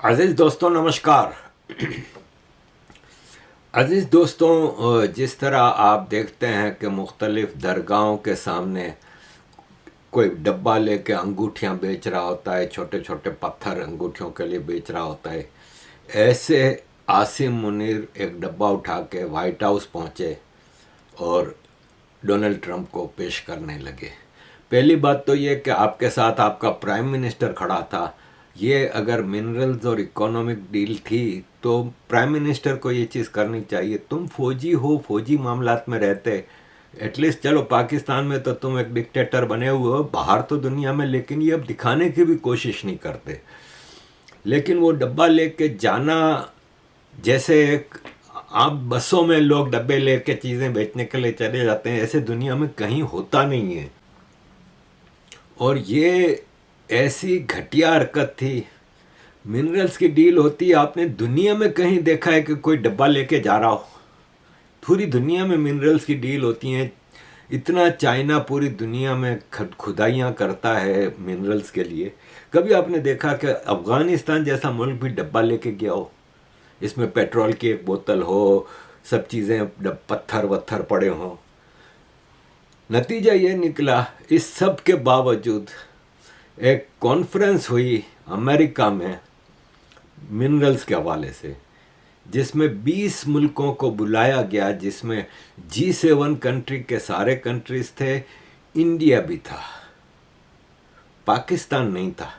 अजीज़ दोस्तों नमस्कार। अजीज़ दोस्तों, जिस तरह आप देखते हैं कि मुख्तलिफ़ दरगाहों के सामने कोई डब्बा लेके अंगूठियां बेच रहा होता है, छोटे छोटे पत्थर अंगूठियों के लिए बेच रहा होता है, ऐसे आसिम मुनीर एक डब्बा उठा के वाइट हाउस पहुंचे और डोनाल्ड ट्रंप को पेश करने लगे। पहली बात तो ये कि आपके साथ आपका प्राइम मिनिस्टर खड़ा था। ये अगर मिनरल्स और इकोनॉमिक डील थी तो प्राइम मिनिस्टर को ये चीज़ करनी चाहिए। तुम फौजी हो, फौजी मामलात में रहते। एटलीस्ट चलो पाकिस्तान में तो तुम एक डिक्टेटर बने हुए हो, बाहर तो दुनिया में, लेकिन ये अब दिखाने की भी कोशिश नहीं करते। लेकिन वो डब्बा लेके जाना, जैसे एक आप बसों में लोग डब्बे लेके चीज़ें बेचने के लिए चले जाते हैं, ऐसे दुनिया में कहीं होता नहीं है। और ये ऐसी घटिया हरकत थी। मिनरल्स की डील होती है, आपने दुनिया में कहीं देखा है कि कोई डब्बा लेके जा रहा हो? पूरी दुनिया में मिनरल्स की डील होती हैं। इतना चाइना पूरी दुनिया में खुदाइयाँ करता है मिनरल्स के लिए। कभी आपने देखा कि अफ़गानिस्तान जैसा मुल्क भी डब्बा लेके गया हो? इसमें पेट्रोल की एक बोतल हो, सब चीज़ें पत्थर वत्थर पड़े हों। नतीजा ये निकला, इस सब के बावजूद एक कॉन्फ्रेंस हुई अमेरिका में मिनरल्स के हवाले से, जिसमें 20 मुल्कों को बुलाया गया, जिसमें G7 कंट्री के सारे कंट्रीज थे, इंडिया भी था, पाकिस्तान नहीं था।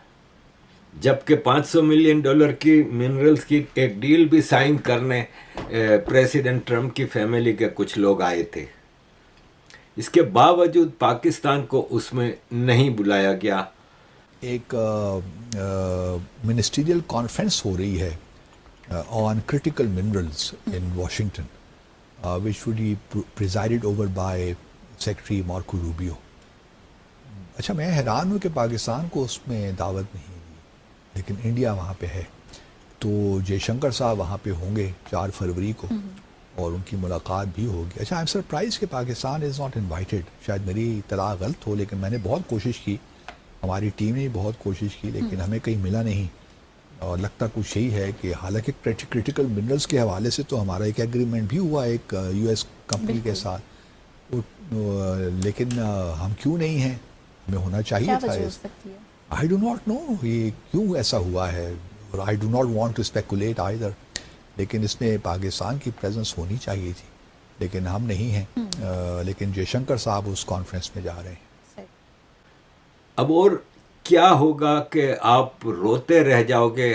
जबकि $500 मिलियन की मिनरल्स की एक डील भी साइन करने प्रेसिडेंट ट्रंप की फैमिली के कुछ लोग आए थे। इसके बावजूद पाकिस्तान को उसमें नहीं बुलाया गया। एक मिनिस्ट्रियल कॉन्फ्रेंस हो रही है on critical minerals in Washington, which would be presided over by secretary Marco Rubio. अच्छा, मैं हैरान हूँ कि पाकिस्तान को उसमें दावत नहीं दी, लेकिन इंडिया वहाँ पे है। तो जयशंकर साहब वहाँ पे होंगे 4 फरवरी को और उनकी मुलाकात भी होगी। अच्छा, आई एम सरप्राइज कि पाकिस्तान इज़ नॉट इनवाइटेड। शायद मेरी इत्तला गलत हो, लेकिन मैंने बहुत कोशिश की, हमारी टीम ने बहुत कोशिश की, लेकिन हमें कहीं मिला नहीं। और लगता कुछ यही है कि हालांकि क्रिटिकल मिनरल्स के हवाले से तो हमारा एक एग्रीमेंट भी हुआ एक यूएस कंपनी के साथ, लेकिन हम क्यों नहीं हैं? हमें होना चाहिए था। आई डू नॉट नो ये क्यों ऐसा हुआ है, और I do not want to speculate either, लेकिन इसमें पाकिस्तान की प्रेजेंस होनी चाहिए थी, लेकिन हम नहीं हैं। लेकिन जयशंकर साहब उस कॉन्फ्रेंस में जा रहे हैं। अब और क्या होगा कि आप रोते रह जाओगे।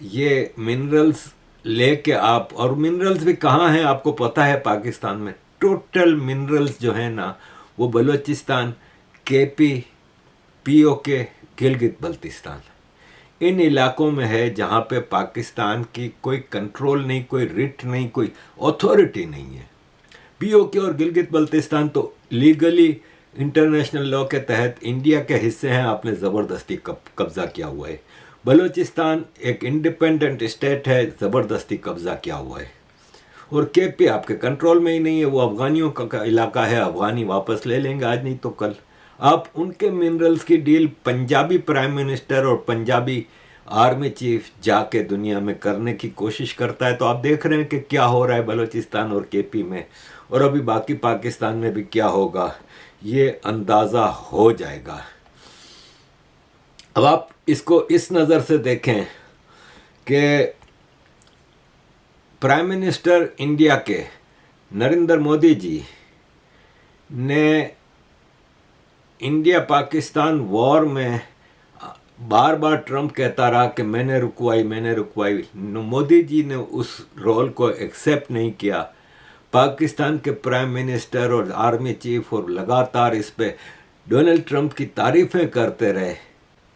ये मिनरल्स लेके आप, और मिनरल्स भी कहाँ हैं आपको पता है? पाकिस्तान में टोटल मिनरल्स जो है ना, वो बलूचिस्तान, केपी, पीओके, गिलगित बल्तिस्तान, इन इलाकों में है, जहाँ पे पाकिस्तान की कोई कंट्रोल नहीं, कोई रिट नहीं, कोई अथॉरिटी नहीं है। पीओके और गिलगित बल्तिस्तान तो लीगली इंटरनेशनल लॉ के तहत इंडिया के हिस्से हैं, आपने ज़बरदस्ती कब्ज़ा किया हुआ है। बलूचिस्तान एक इंडिपेंडेंट स्टेट है, ज़बरदस्ती कब्ज़ा किया हुआ है। और केपी आपके कंट्रोल में ही नहीं है, वो अफ़गानियों का इलाका है, अफ़गानी वापस ले लेंगे आज नहीं तो कल। आप उनके मिनरल्स की डील पंजाबी प्राइम मिनिस्टर और पंजाबी आर्मी चीफ जाके दुनिया में करने की कोशिश करता है। तो आप देख रहे हैं कि क्या हो रहा है बलूचिस्तान और केपी में, और अभी बाकी पाकिस्तान में भी क्या होगा ये अंदाज़ा हो जाएगा। अब आप इसको इस नज़र से देखें कि प्राइम मिनिस्टर इंडिया के नरेंद्र मोदी जी ने इंडिया पाकिस्तान वॉर में बार बार ट्रंप कहता रहा कि मैंने रुकवाई। मोदी जी ने उस रोल को एक्सेप्ट नहीं किया। पाकिस्तान के प्राइम मिनिस्टर और आर्मी चीफ और लगातार इस पे डोनाल्ड ट्रंप की तारीफें करते रहे।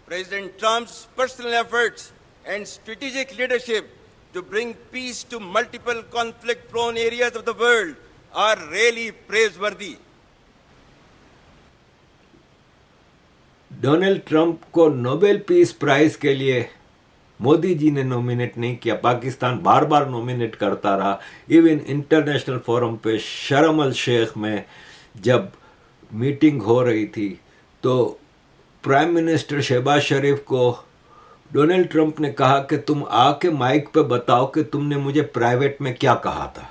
President Trump's personal efforts and strategic leadership to bring peace to multiple conflict prone areas of the world are really praiseworthy. Donald Trump को नोबेल पीस प्राइज के लिए मोदी जी ने नॉमिनेट नहीं किया, पाकिस्तान बार बार नॉमिनेट करता रहा। इवन इंटरनेशनल फोरम पे शर्म अल शेख में जब मीटिंग हो रही थी तो प्राइम मिनिस्टर शहबाज शरीफ को डोनाल्ड ट्रंप ने कहा कि तुम आके माइक पे बताओ कि तुमने मुझे प्राइवेट में क्या कहा था।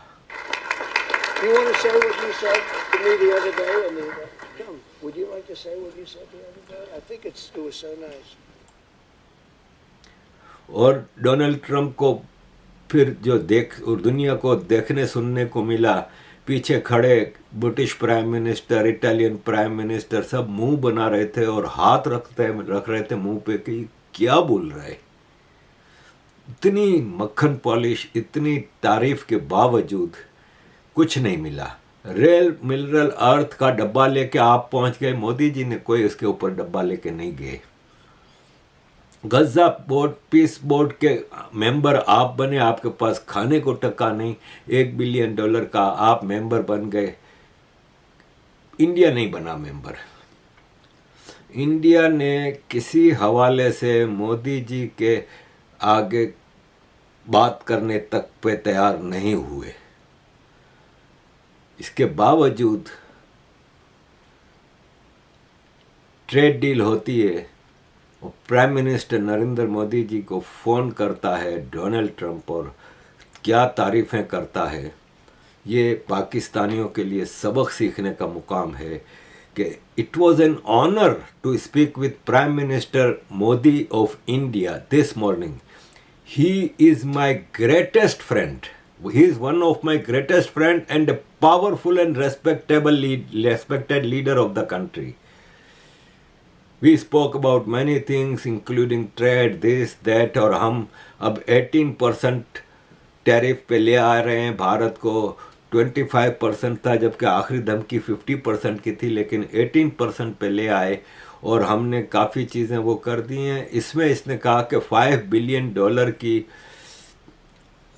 You want to say what you said to me the other day? I mean, come, would you like to say what you said the other day? I think it was so nice. और Donald Trump को फिर जो और दुनिया को देखने सुनने को मिला, पीछे खड़े British prime minister, Italian prime minister सब मुंह बना रहे थे और हाथ रख रहे थे मुंह पे कि क्या बोल रहा है। इतनी मक्खन पॉलिश, इतनी तारीफ के बावजूद कुछ नहीं मिला। रेल मिनरल अर्थ का डब्बा लेके आप पहुंच गए, मोदी जी ने कोई उसके ऊपर डब्बा लेके नहीं गए। गजा बोर्ड, पीस बोर्ड के मेंबर आप बने, आपके पास खाने को टका नहीं, $1 बिलियन का आप मेंबर बन गए। इंडिया नहीं बना मेंबर। इंडिया ने किसी हवाले से मोदी जी के आगे बात करने तक पे तैयार नहीं हुए। इसके बावजूद ट्रेड डील होती है और प्राइम मिनिस्टर नरेंद्र मोदी जी को फ़ोन करता है डोनाल्ड ट्रंप और क्या तारीफ़ें करता है। ये पाकिस्तानियों के लिए सबक सीखने का मुकाम है कि it was an honour to speak with prime minister Modi of India this morning. He is my greatest friend, he is one of my greatest friend and a powerful and respected leader of the country. We spoke about many things including trade, this, that, और हम अब 18% tariff पे ले आ रहे हैं भारत को। 25% था जबकि आखिरी धमकी 50% की थी, लेकिन 18% पे ले आए और हमने काफ़ी चीज़ें वो कर दी हैं। इसमें इसने कहा कि $5 बिलियन की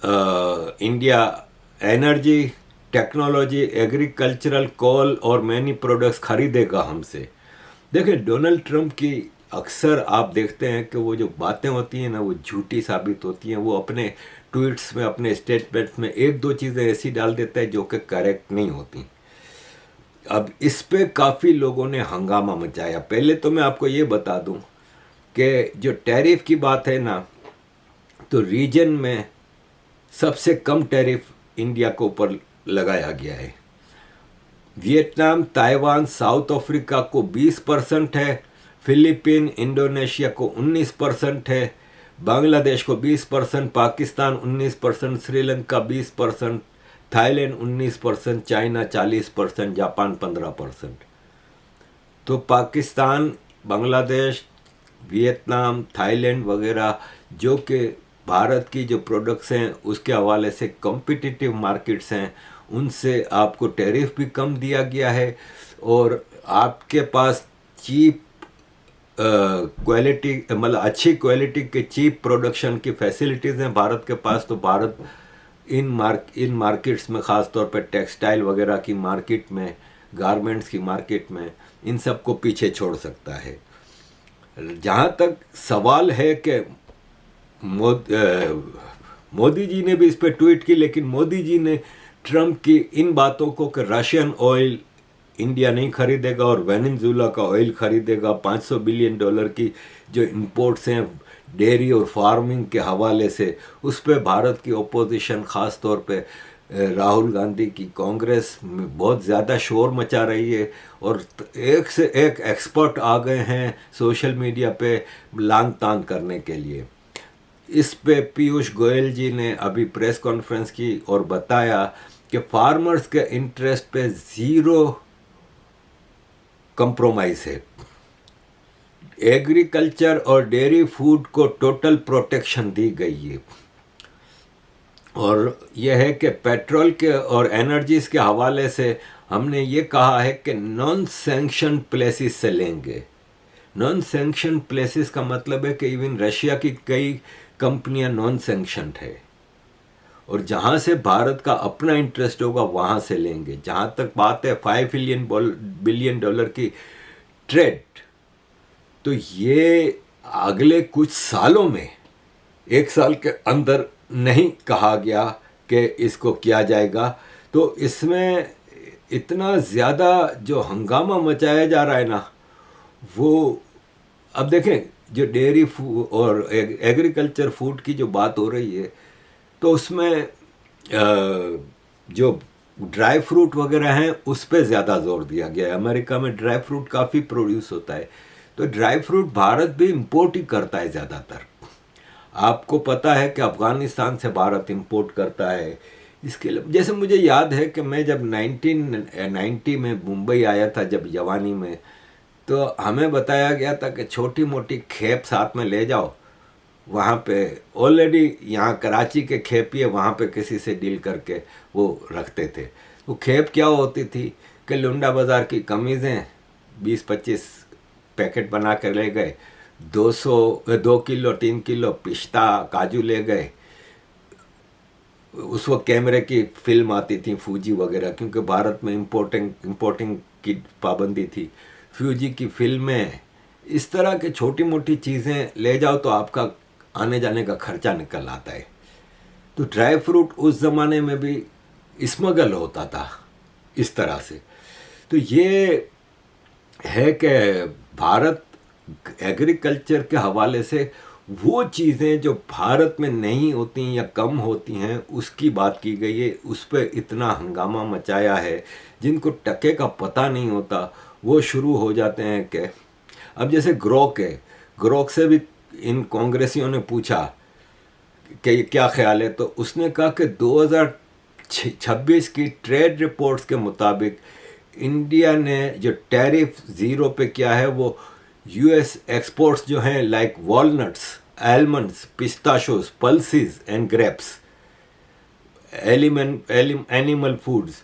इंडिया एनर्जी, टेक्नोलॉजी, एग्रीकल्चरल, कोल और मैनी प्रोडक्ट्स खरीदेगा हमसे। देखिए डोनाल्ड ट्रंप की अक्सर आप देखते हैं कि वो जो बातें होती हैं ना वो झूठी साबित होती हैं। वो अपने ट्वीट्स में, अपने स्टेटमेंट्स में एक दो चीज़ें ऐसी डाल देता है जो कि करेक्ट नहीं होती। अब इस पे काफ़ी लोगों ने हंगामा मचाया। पहले तो मैं आपको ये बता दूं कि जो टैरिफ की बात है ना, तो रीजन में सबसे कम टैरिफ इंडिया के ऊपर लगाया गया है। वियतनाम, ताइवान, साउथ अफ्रीका को 20% है, फिलीपीन, इंडोनेशिया को 19% है, बांग्लादेश को 20%, Pakistan 19%, Sri Lanka 20%, Thailand 19%, China 40%, Japan 15%। तो पाकिस्तान, बांग्लादेश, वियतनाम, थाईलैंड वगैरह जो कि भारत की जो प्रोडक्ट्स हैं उसके हवाले से कॉम्पिटिटिव मार्केट्स हैं, उनसे आपको टैरिफ भी कम दिया गया है और आपके पास चीप क्वालिटी, मतलब अच्छी क्वालिटी के चीप प्रोडक्शन की फैसिलिटीज़ हैं भारत के पास। तो भारत इन मार्केट्स में, ख़ास तौर पर टेक्सटाइल वगैरह की मार्केट में, गारमेंट्स की मार्केट में, इन सब को पीछे छोड़ सकता है। जहाँ तक सवाल है कि मोदी जी ने भी इस पर ट्वीट की, लेकिन मोदी जी ने ट्रंप की इन बातों को कि रशियन ऑयल इंडिया नहीं खरीदेगा और वेनेजुएला का ऑयल खरीदेगा, $500 बिलियन की जो इंपोर्ट्स हैं डेयरी और फार्मिंग के हवाले से, उस पर भारत की ओपोजिशन, ख़ास तौर पे राहुल गांधी की कांग्रेस में बहुत ज़्यादा शोर मचा रही है और एक से एक एक्सपर्ट आ गए हैं सोशल मीडिया पे लांग तान करने के लिए। इस पे पीयूष गोयल जी ने अभी प्रेस कॉन्फ्रेंस की और बताया कि फार्मर्स के इंटरेस्ट पे ज़ीरो कंप्रोमाइज़ है। एग्रीकल्चर और डेयरी फूड को टोटल प्रोटेक्शन दी गई है और यह है कि पेट्रोल के और एनर्जीज के हवाले से हमने ये कहा है कि नॉन सैंक्शन प्लेसेस से लेंगे। नॉन सैंक्शन प्लेसेस का मतलब है कि इवन रशिया की कई कंपनियां नॉन सैंक्शनड है और जहां से भारत का अपना इंटरेस्ट होगा वहां से लेंगे। जहां तक बात है $5 बिलियन की ट्रेड, तो ये अगले कुछ सालों में, एक साल के अंदर नहीं कहा गया कि इसको किया जाएगा। तो इसमें इतना ज़्यादा जो हंगामा मचाया जा रहा है ना, वो अब देखें जो डेयरी फूड और एग्रीकल्चर फूड की जो बात हो रही है, तो उसमें जो ड्राई फ्रूट वगैरह हैं उस पर ज़्यादा जोर दिया गया है। अमेरिका में ड्राई फ्रूट काफ़ी प्रोड्यूस होता है, तो ड्राई फ्रूट भारत भी इंपोर्ट ही करता है ज़्यादातर। आपको पता है कि अफ़गानिस्तान से भारत इंपोर्ट करता है। इसके लिए जैसे मुझे याद है कि मैं जब 1990 में मुंबई आया था, जब जवानी में, तो हमें बताया गया था कि छोटी मोटी खेप साथ में ले जाओ। वहाँ पे ऑलरेडी यहाँ कराची के खेप ही वहाँ पे किसी से डील करके वो रखते थे। वो खेप क्या होती थी कि लुंडा बाज़ार की कमीज़ें 20-25 पैकेट बना कर ले गए, 2 किलो 3 किलो पिस्ता काजू ले गए। उस वक्त कैमरे की फिल्म आती थी फूजी वगैरह, क्योंकि भारत में इंपोर्टिंग की पाबंदी थी। फ्यूजी की फिल्में, इस तरह के छोटी मोटी चीज़ें ले जाओ तो आपका आने जाने का खर्चा निकल आता है। तो ड्राई फ्रूट उस ज़माने में भी स्मगल होता था इस तरह से। तो ये है कि भारत एग्रीकल्चर के हवाले से वो चीज़ें जो भारत में नहीं होती या कम होती हैं उसकी बात की गई है। उस पर इतना हंगामा मचाया है, जिनको टके का पता नहीं होता वो शुरू हो जाते हैं कि अब जैसे ग्रोक है, ग्रोक से भी इन कांग्रेसियों ने पूछा कि क्या ख्याल है, तो उसने कहा कि 2026 की ट्रेड रिपोर्ट्स के मुताबिक इंडिया ने जो टैरिफ ज़ीरो पे किया है वो यूएस एक्सपोर्ट्स जो हैं like walnuts, almonds, pistachios, pulses and grapes, animal foods,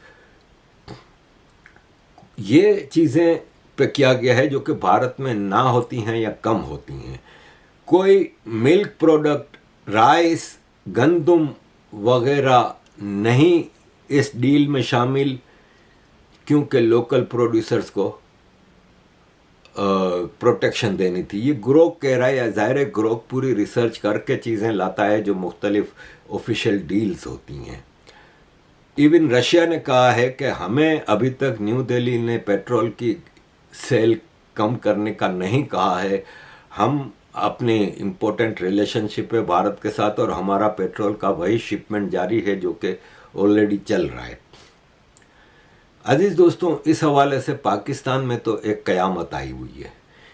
ये चीज़ें पे किया गया है जो कि भारत में ना होती हैं या कम होती हैं। कोई मिल्क प्रोडक्ट, राइस, गंदम वगैरह नहीं इस डील में शामिल, क्योंकि लोकल प्रोड्यूसर्स को प्रोटेक्शन देनी थी। ये ग्रोक कह रहा है, या ज़ाहिर है ग्रोक पूरी रिसर्च करके चीज़ें लाता है जो मुख्तलिफ ऑफिशियल डील्स होती हैं। इवन रशिया ने कहा है कि हमें अभी तक न्यू दिल्ली ने पेट्रोल की सेल कम करने का नहीं कहा है। हम अपने इम्पोर्टेंट रिलेशनशिप है भारत के साथ और हमारा पेट्रोल का वही शिपमेंट जारी है जो कि ऑलरेडी चल रहा है। अजीज़ दोस्तों, इस हवाले से पाकिस्तान में तो एक क़यामत आई हुई है।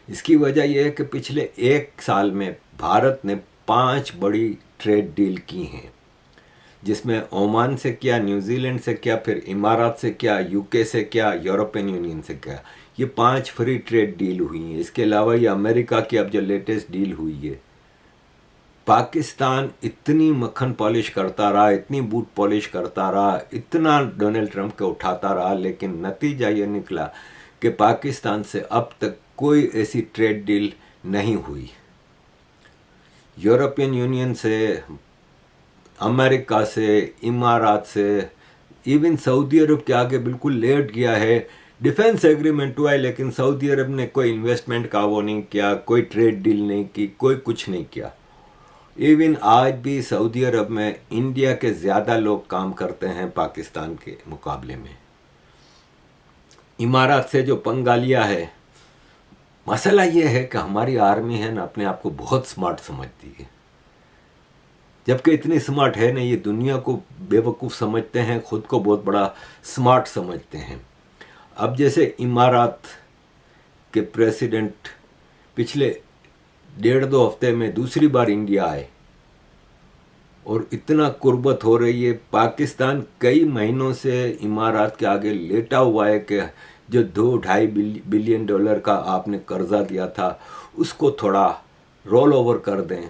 इसकी वजह यह है कि पिछले 1 साल में भारत ने 5 बड़ी ट्रेड डील की हैं, जिसमें ओमान से किया, न्यूजीलैंड से किया, फिर इमारात से किया, यूके से किया, यूरोपियन यूनियन से किया। ये 5 फ्री ट्रेड डील हुई हैं। इसके अलावा ये अमेरिका की अब जो लेटेस्ट डील हुई है। पाकिस्तान इतनी मक्खन पॉलिश करता रहा, इतनी बूट पॉलिश करता रहा, इतना डोनाल्ड ट्रंप को उठाता रहा, लेकिन नतीजा ये निकला कि पाकिस्तान से अब तक कोई ऐसी ट्रेड डील नहीं हुई। यूरोपियन यूनियन से, अमेरिका से, इमारात से, इवन सऊदी अरब के आगे बिल्कुल लेट गया है। डिफेंस एग्रीमेंट हुआ है, लेकिन सऊदी अरब ने कोई इन्वेस्टमेंट का वो नहीं किया, कोई ट्रेड डील नहीं की, कोई कुछ नहीं किया। इवन आज भी सऊदी अरब में इंडिया के ज़्यादा लोग काम करते हैं पाकिस्तान के मुकाबले में। इमारात से जो पंगा लिया है, मसला ये है कि हमारी आर्मी है ना, अपने आप को बहुत स्मार्ट समझती है, जबकि इतनी स्मार्ट है नहीं। ये दुनिया को बेवकूफ़ समझते हैं, ख़ुद को बहुत बड़ा स्मार्ट समझते हैं। अब जैसे इमारात के प्रेसिडेंट पिछले 1.5-2 हफ्ते में दूसरी बार इंडिया आए और इतना कुर्बत हो रही है। पाकिस्तान कई महीनों से इमारात के आगे लेटा हुआ है कि जो $2-2.5 बिलियन का आपने कर्जा दिया था उसको थोड़ा रोल ओवर कर दें।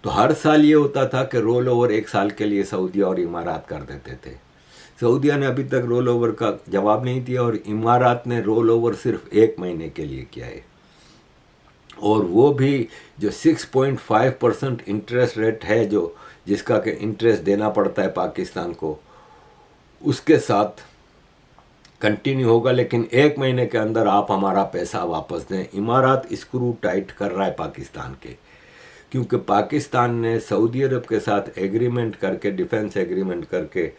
तो हर साल ये होता था कि रोल ओवर 1 साल के लिए सऊदी और इमारात कर देते थे। सऊदीया ने अभी तक रोल ओवर का जवाब नहीं दिया और इमारात ने रोल ओवर सिर्फ 1 महीने के लिए किया है, और वो भी जो 6.5% इंटरेस्ट रेट है, जो जिसका के इंटरेस्ट देना पड़ता है पाकिस्तान को, उसके साथ कंटिन्यू होगा, लेकिन 1 महीने के अंदर आप हमारा पैसा वापस दें। इमारात स्क्रू टाइट कर रहा है पाकिस्तान के, क्योंकि पाकिस्तान ने सऊदी अरब के साथ एग्रीमेंट करके, डिफेंस एग्रीमेंट करके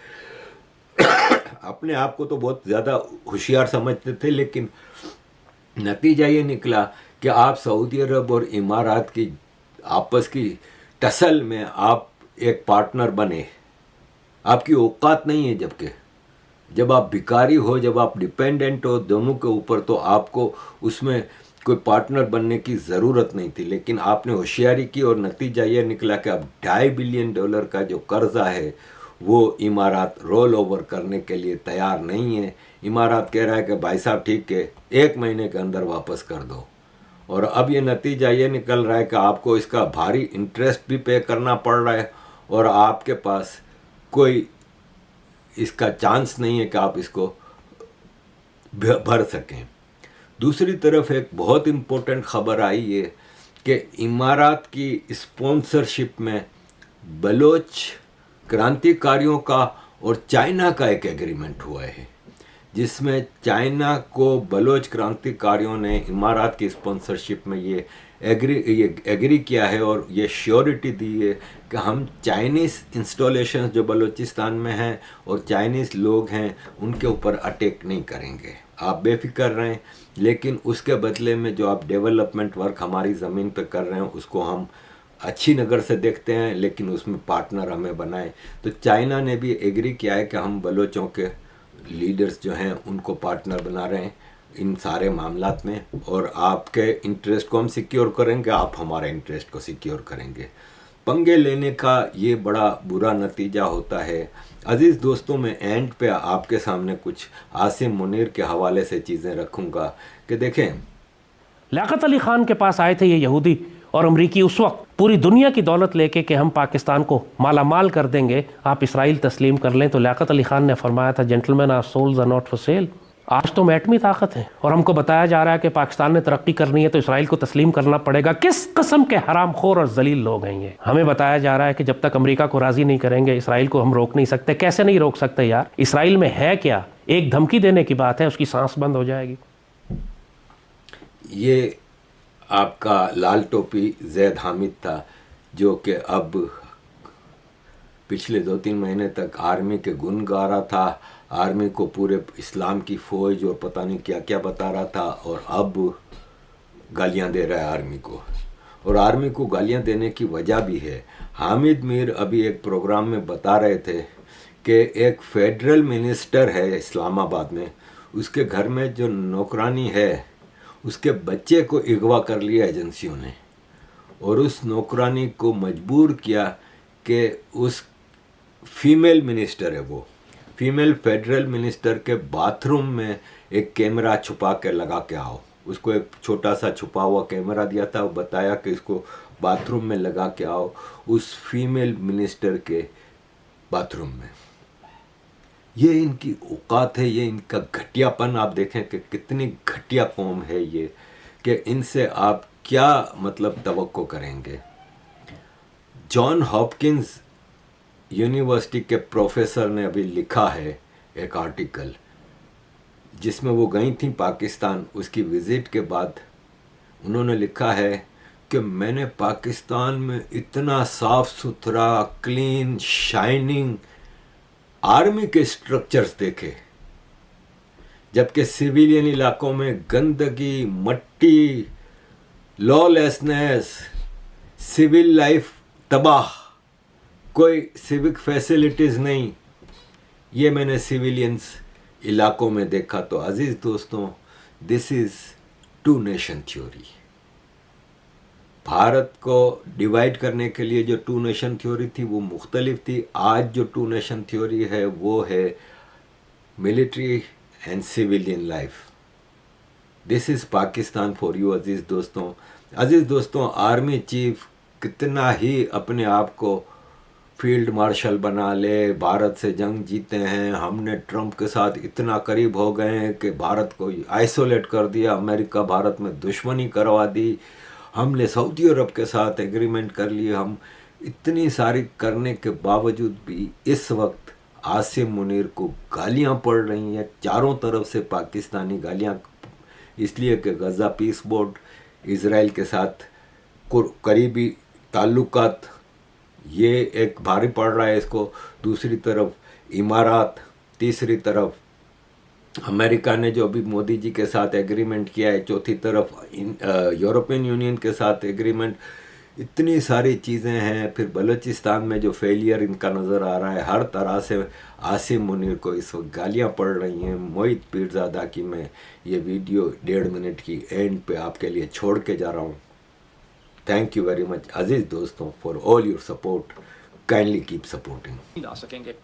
अपने आप को तो बहुत ज़्यादा होशियार समझते थे, लेकिन नतीजा ये निकला कि आप सऊदी अरब और इमारात की आपस की टसल में आप एक पार्टनर बने। आपकी औकात नहीं है, जबकि जब आप भिखारी हो, जब आप डिपेंडेंट हो दोनों के ऊपर, तो आपको उसमें कोई पार्टनर बनने की ज़रूरत नहीं थी। लेकिन आपने होशियारी की और नतीजा ये निकला कि अब $2.5 बिलियन का जो कर्जा है वो इमारात रोल ओवर करने के लिए तैयार नहीं है। इमारात कह रहा है कि भाई साहब ठीक है, 1 महीने के अंदर वापस कर दो। और अब ये नतीजा ये निकल रहा है कि आपको इसका भारी इंटरेस्ट भी पे करना पड़ रहा है और आपके पास कोई इसका चांस नहीं है कि आप इसको भर सकें। दूसरी तरफ एक बहुत इम्पोर्टेंट खबर आई है कि इमारात की स्पॉन्सरशिप में बलोच क्रांतिकारियों का और चाइना का एक एग्रीमेंट हुआ है, जिसमें चाइना को बलोच क्रांतिकारियों ने इमारात की स्पॉन्सरशिप में ये एग्री किया है और ये श्योरिटी दी है कि हम चाइनीज़ इंस्टॉलेशन जो बलूचिस्तान में हैं और चाइनीज़ लोग हैं उनके ऊपर अटैक नहीं करेंगे, आप बेफिक्र रहें। लेकिन उसके बदले में जो आप डेवलपमेंट वर्क हमारी ज़मीन पे कर रहे हैं उसको हम अच्छी नज़र से देखते हैं, लेकिन उसमें पार्टनर हमें बनाएं। तो चाइना ने भी एग्री किया है कि हम बलोचों के लीडर्स जो हैं उनको पार्टनर बना रहे हैं इन सारे मामलात में, और आपके इंटरेस्ट को हम सिक्योर करेंगे, आप हमारे इंटरेस्ट को सिक्योर करेंगे। पंगे लेने का ये बड़ा बुरा नतीजा होता है। अजीज़ दोस्तों, मैं एंड पे आपके सामने कुछ आसिम मुनीर के हवाले से चीज़ें रखूँगा कि देखें, लियाकत अली खान के पास आए थे ये यहूदी और अमरीकी उस वक्त पूरी दुनिया की दौलत लेके कि हम पाकिस्तान को मालामाल कर देंगे, आप इसराइल तस्लीम कर लें। तो लियाकत अली खान ने फरमाया था, gentleman our souls are not for sale. आज तो हम एटमी ताकत है और हमको बताया जा रहा है कि पाकिस्तान ने तरक्की करनी है तो इसराइल को तस्लीम करना पड़ेगा। किस किस्म के हरामखोर और जलील लोग हैं ये। हमें बताया जा रहा है कि जब तक अमेरिका को राजी नहीं करेंगे इसराइल को हम रोक नहीं सकते। कैसे नहीं रोक सकते यार, इसराइल में है क्या, एक धमकी देने की बात है उसकी सांस बंद हो जाएगी। ये आपका लाल टोपी जैद हामिद था, जो कि अब पिछले 2-3 महीने तक आर्मी के गुण गा रहा था, आर्मी को पूरे इस्लाम की फ़ौज और पता नहीं क्या क्या बता रहा था, और अब गालियां दे रहा है आर्मी को। और आर्मी को गालियां देने की वजह भी है। हामिद मीर अभी एक प्रोग्राम में बता रहे थे कि एक फेडरल मिनिस्टर है इस्लामाबाद में, उसके घर में जो नौकरानी है उसके बच्चे को अगवा कर लिया एजेंसियों ने, और उस नौकरानी को मजबूर किया कि उस फीमेल मिनिस्टर है, वो फीमेल फेडरल मिनिस्टर के बाथरूम में एक कैमरा छुपा के लगा के आओ। उसको एक छोटा सा छुपा हुआ कैमरा दिया था, वो बताया कि इसको बाथरूम में लगा के आओ, उस फीमेल मिनिस्टर के बाथरूम में। ये इनकी औकात है, ये इनका घटियापन। आप देखें कि कितनी घटिया कौम है ये, कि इनसे आप क्या मतलब तवक्को करेंगे। जॉन हॉपकिंस यूनिवर्सिटी के प्रोफेसर ने अभी लिखा है एक आर्टिकल, जिसमें वो गई थी पाकिस्तान, उसकी विज़िट के बाद उन्होंने लिखा है कि मैंने पाकिस्तान में इतना साफ़ सुथरा, क्लीन, शाइनिंग आर्मी के स्ट्रक्चर्स देखे, जबकि सिविलियन इलाकों में गंदगी, मट्टी, लॉलेसनेस, सिविल लाइफ तबाह, कोई सिविक फैसिलिटीज़ नहीं, ये मैंने सिविलियंस इलाकों में देखा। तो अजीज़ दोस्तों, this is two nation theory. Bharat को डिवाइड करने के लिए जो टू नेशन थ्योरी थी वो मुख्तलिफ थी। आज जो टू नेशन थ्योरी है वो है military and civilian life. This is Pakistan for you अजीज़ दोस्तों। अजीज़ दोस्तों, आर्मी चीफ कितना ही अपने आप को फील्ड मार्शल बना ले, भारत से जंग जीते हैं, हमने ट्रंप के साथ इतना करीब हो गए हैं कि भारत को आइसोलेट कर दिया, अमेरिका भारत में दुश्मनी करवा दी, हमने सऊदी अरब के साथ एग्रीमेंट कर लिए, हम इतनी सारी करने के बावजूद भी इस वक्त आसिम मुनीर को गालियां पड़ रही हैं चारों तरफ से, पाकिस्तानी गालियां, इसलिए कि गज़ा पीस बोर्ड, इज़राइल के साथ करीबी ताल्लुकात, ये एक भारी पड़ रहा है इसको। दूसरी तरफ इमारात, तीसरी तरफ अमेरिका ने जो अभी मोदी जी के साथ एग्रीमेंट किया है, चौथी तरफ यूरोपियन यूनियन के साथ एग्रीमेंट, इतनी सारी चीज़ें हैं। फिर बलूचिस्तान में जो फेलियर इनका नज़र आ रहा है, हर तरह से आसिम मुनीर को इस वक्त गालियाँ पड़ रही हैं। मोहित पीरज़ादा की मैं ये वीडियो 1.5 मिनट की एंड पे आपके लिए छोड़ के जा रहा हूँ। थैंक यू वेरी मच अजीज़ दोस्तों for all your support, kindly keep supporting. ला सकेंगे।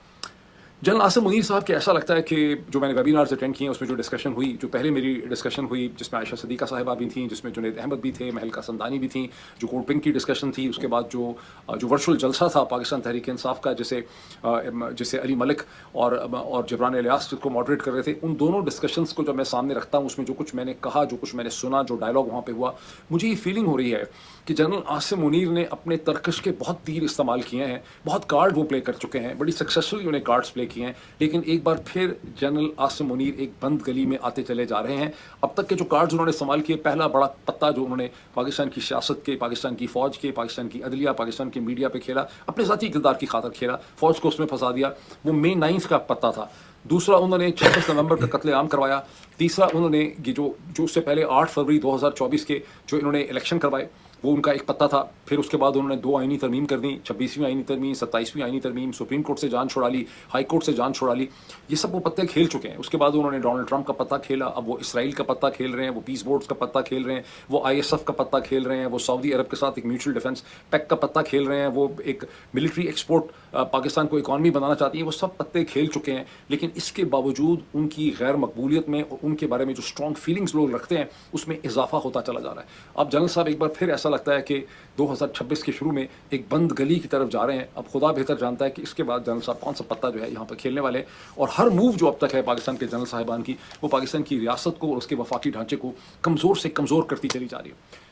जनरल आसिम मुनीर साहब के ऐसा लगता है कि जो मैंने वेबिनार्स अटेंड किए उसमें जो डिस्कशन हुई, जो पहले मेरी डिस्कशन हुई जिसमें आयशा सदीका साहिबा भी थी, जिसमें जुनैद अहमद भी थे, महल कसंदानी भी थी, जो कोर्ट पिंक की डिस्कशन थी, उसके बाद जो वर्चुअल जलसा था पाकिस्तान तहरीक इंसाफ का, जिसे अली मलिक और जबरान इलियास को मॉडरेट कर रहे थे, उन दोनों डिस्कशंस को जब मैं सामने रखता हूँ, उसमें जो कुछ मैंने कहा, जो कुछ मैंने सुना, जो डायलॉग वहाँ पर हुआ, मुझे ये फीलिंग हो रही है कि जनरल आसिम मुनीर ने अपने तर्कश के बहुत तीर इस्तेमाल किए हैं, बहुत कार्ड वो प्ले कर चुके हैं, बड़ी सक्सेसफुली उन्हें कार्ड्स प्ले किए हैं, लेकिन एक बार फिर जनरल आसिम मुनीर एक बंद गली में आते चले जा रहे हैं। अब तक के जो कार्ड्स उन्होंने इस्तेमाल किए, पहला बड़ा पत्ता जो उन्होंने पाकिस्तान की सियासत के, पाकिस्तान की फ़ौज के, पाकिस्तान की अदलिया, पाकिस्तान के मीडिया पे खेला, अपने साथी इक़्तिदार की खातर खेला, फ़ौज को उसमें फंसा दिया, वो May 9 का पत्ता था। दूसरा, उन्होंने 26 नवंबर का कत्लेआम करवाया। तीसरा, उन्होंने ये जो उससे पहले 8 फरवरी 2024 के जो इन्होंने इलेक्शन करवाए, वो उनका एक पत्ता था। फिर उसके बाद उन्होंने 2 आईनी तरमीम कर दी, 26वीं आईनी तरमीम, 27वीं आईनी तरमीम, सुप्रीम कोर्ट से जान छुड़ा ली, हाई कोर्ट से जान छुड़ा ली, ये सब वो पत्ते खेल चुके हैं। उसके बाद उन्होंने डोनाल्ड ट्रंप का पत्ता खेला, अब वो इसराइल का पत्ता खेल रहे हैं, वो पीस बोर्ड्स का पत्ता खेल रहे हैं, वो ISF का पत्ता खेल रहे हैं, वो सऊदी अरब के साथ एक म्यूचुअल डिफेंस पैक्ट का पत्ता खेल रहे हैं, वो एक मिलिट्री एक्सपोर्ट पाकिस्तान को इकॉनमी बनाना चाहती है, वो सब पत्ते खेल चुके हैं। लेकिन इसके बावजूद उनकी गैर मकबूलियत में और उनके बारे में जो स्ट्रॉन्ग फीलिंग्स लोग रखते हैं, उसमें इजाफा होता चला जा रहा है। अब जनरल साहब एक बार फिर ऐसा लगता है कि 2026 के शुरू में एक बंद गली की तरफ जा रहे हैं। अब खुदा बेहतर जानता है कि इसके बाद जनरल साहब कौन सा पत्ता जो है यहाँ पर खेलने वाले, और हर मूव जो अब तक है पाकिस्तान के जनरल साहिबान की, वो पाकिस्तान की रियासत को और उसके वफाकी ढांचे को कमज़ोर से कमज़ोर करती चली जा रही है।